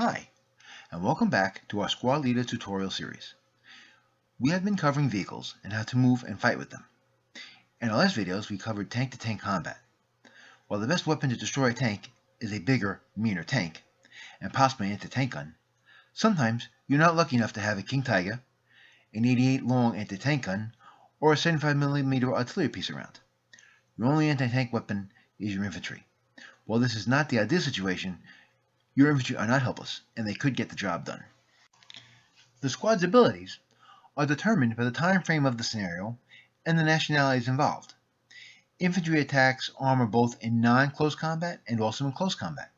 Hi, and welcome back to our Squad Leader tutorial series. We have been covering vehicles and how to move and fight with them. In our last videos, we covered tank-to-tank combat. While the best weapon to destroy a tank is a bigger, meaner tank, and possibly an anti-tank gun, sometimes you're not lucky enough to have a King Tiger, an 88 long anti-tank gun, or a 75mm artillery piece around. Your only anti-tank weapon is your infantry. While this is not the ideal situation, your infantry are not helpless, and they could get the job done. The squad's abilities are determined by the time frame of the scenario and the nationalities involved. Infantry attacks armor both in non-close combat and also in close combat.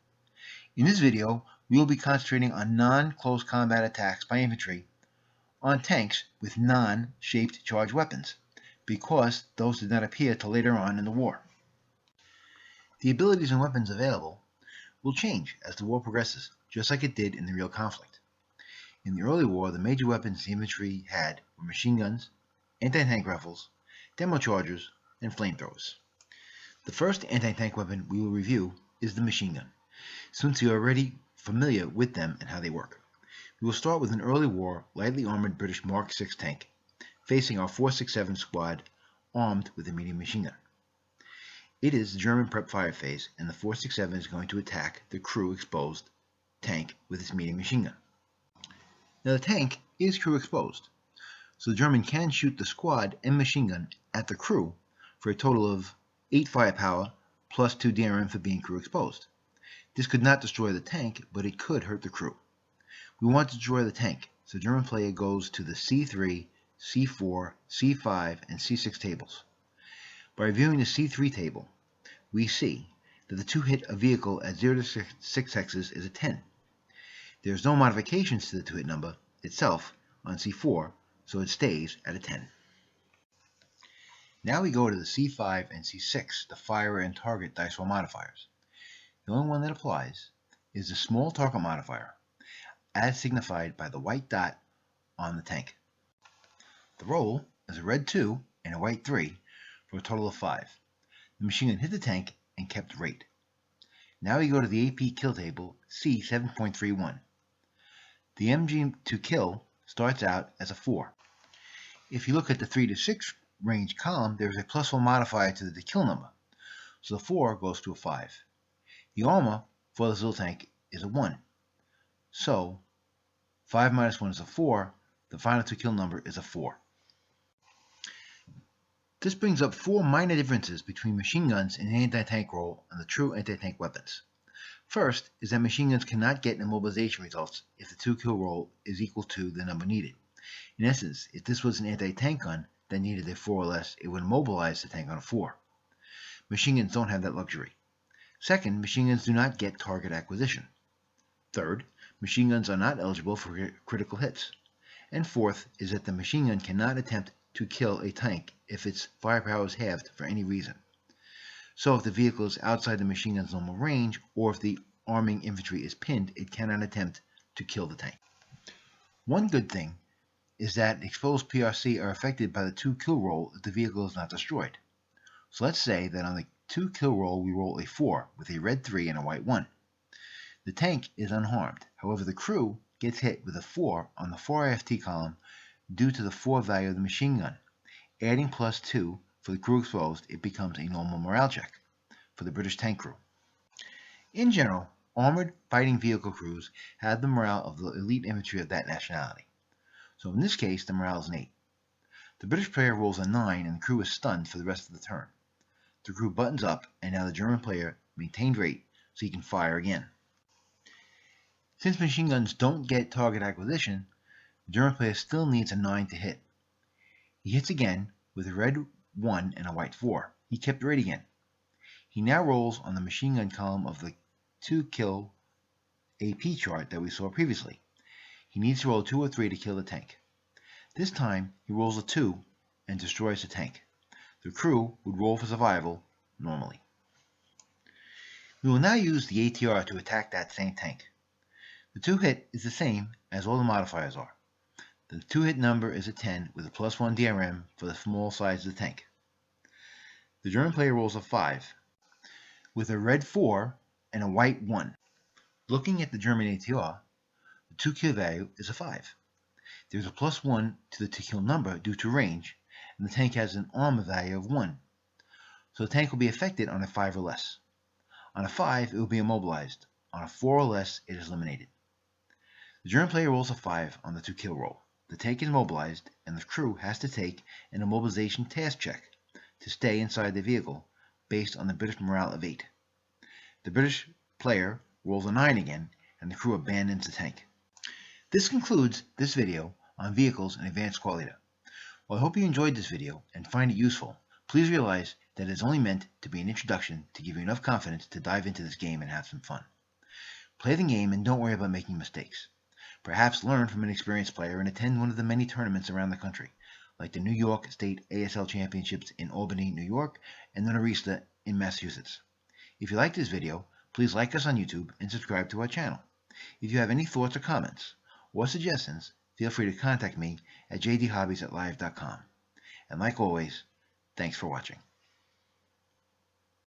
In this video, we will be concentrating on non-close combat attacks by infantry on tanks with non-shaped charged weapons, because those did not appear till later on in the war. The abilities and weapons available will change as the war progresses, just like it did in the real conflict. In the early war, the major weapons the infantry had were machine guns, anti-tank rifles, demo chargers, and flamethrowers. The first anti-tank weapon we will review is the machine gun, since we are already familiar with them and how they work. We will start with an early war, lightly armored British Mark VI tank, facing our 467 squad armed with a medium machine gun. It is the German prep fire phase, and the 467 is going to attack the crew exposed tank with its medium machine gun. Now the tank is crew exposed, so the German can shoot the squad and machine gun at the crew for a total of 8 firepower plus 2 DRM for being crew exposed. This could not destroy the tank, but it could hurt the crew. We want to destroy the tank, so the German player goes to the C3, C4, C5, and C6 tables. By reviewing the C3 table, we see that the 2-hit a vehicle at 0 to 6 hexes is a 10. There is no modifications to the 2-hit number itself on C4, so it stays at a 10. Now we go to the C5 and C6, the fire and target dice roll modifiers. The only one that applies is the small target modifier, as signified by the white dot on the tank. The roll is a red 2 and a white 3 for a total of 5. The machine gun hit the tank and kept rate. Now we go to the AP kill table C7.31. The MG to kill starts out as a 4. If you look at the 3 to 6 range column, there is a +1 modifier to the kill number, so the 4 goes to a 5. The armor for this little tank is a 1, so 5 minus 1 is a 4. The final to kill number is a 4. This brings up 4 minor differences between machine guns and anti-tank roll and the true anti-tank weapons. First is that machine guns cannot get immobilization results if the 2-kill roll is equal to the number needed. In essence, if this was an anti-tank gun that needed a 4 or less, it would immobilize the tank on a 4. Machine guns don't have that luxury. Second, machine guns do not get target acquisition. Third, machine guns are not eligible for critical hits. And fourth is that the machine gun cannot attempt to kill a tank if its firepower is halved for any reason. So if the vehicle is outside the machine gun's normal range, or if the arming infantry is pinned, it cannot attempt to kill the tank. One good thing is that exposed PRC are affected by the 2-kill roll if the vehicle is not destroyed. So let's say that on the 2-kill roll we roll a 4 with a red 3 and a white 1. The tank is unharmed, however the crew gets hit with a 4 on the 4 IFT column due to the 4 value of the machine gun. Adding +2 for the crew exposed, it becomes a normal morale check for the British tank crew. In general, armored fighting vehicle crews have the morale of the elite infantry of that nationality. So in this case, the morale is an 8. The British player rolls a 9 and the crew is stunned for the rest of the turn. The crew buttons up and now the German player maintained rate so he can fire again. Since machine guns don't get target acquisition, the German player still needs a 9 to hit. He hits again with a red 1 and a white 4. He kept rate again. He now rolls on the machine gun column of the 2-kill AP chart that we saw previously. He needs to roll a 2 or 3 to kill the tank. This time he rolls a 2 and destroys the tank. The crew would roll for survival normally. We will now use the ATR to attack that same tank. The 2-hit is the same as all the modifiers are. The 2-hit number is a 10 with a +1 DRM for the small size of the tank. The German player rolls a 5 with a red 4 and a white 1. Looking at the German ATR, to-kill value is a 5. There's a +1 to the to-kill number due to range, and the tank has an armor value of 1, so the tank will be affected on a 5 or less. On a 5, it will be immobilized. On a 4 or less, it is eliminated. The German player rolls a 5 on the to-kill roll. The tank is immobilized, and the crew has to take an immobilization task check to stay inside the vehicle based on the British morale of 8. The British player rolls a 9 again, and the crew abandons the tank. This concludes this video on vehicles in Advanced Squad Leader. While I hope you enjoyed this video and find it useful, please realize that it is only meant to be an introduction to give you enough confidence to dive into this game and have some fun. Play the game and don't worry about making mistakes. Perhaps learn from an experienced player and attend one of the many tournaments around the country, like the New York State ASL Championships in Albany, New York, and the Norista in Massachusetts. If you liked this video, please like us on YouTube and subscribe to our channel. If you have any thoughts or comments or suggestions, feel free to contact me at jdhobbies@live.com. And like always, thanks for watching.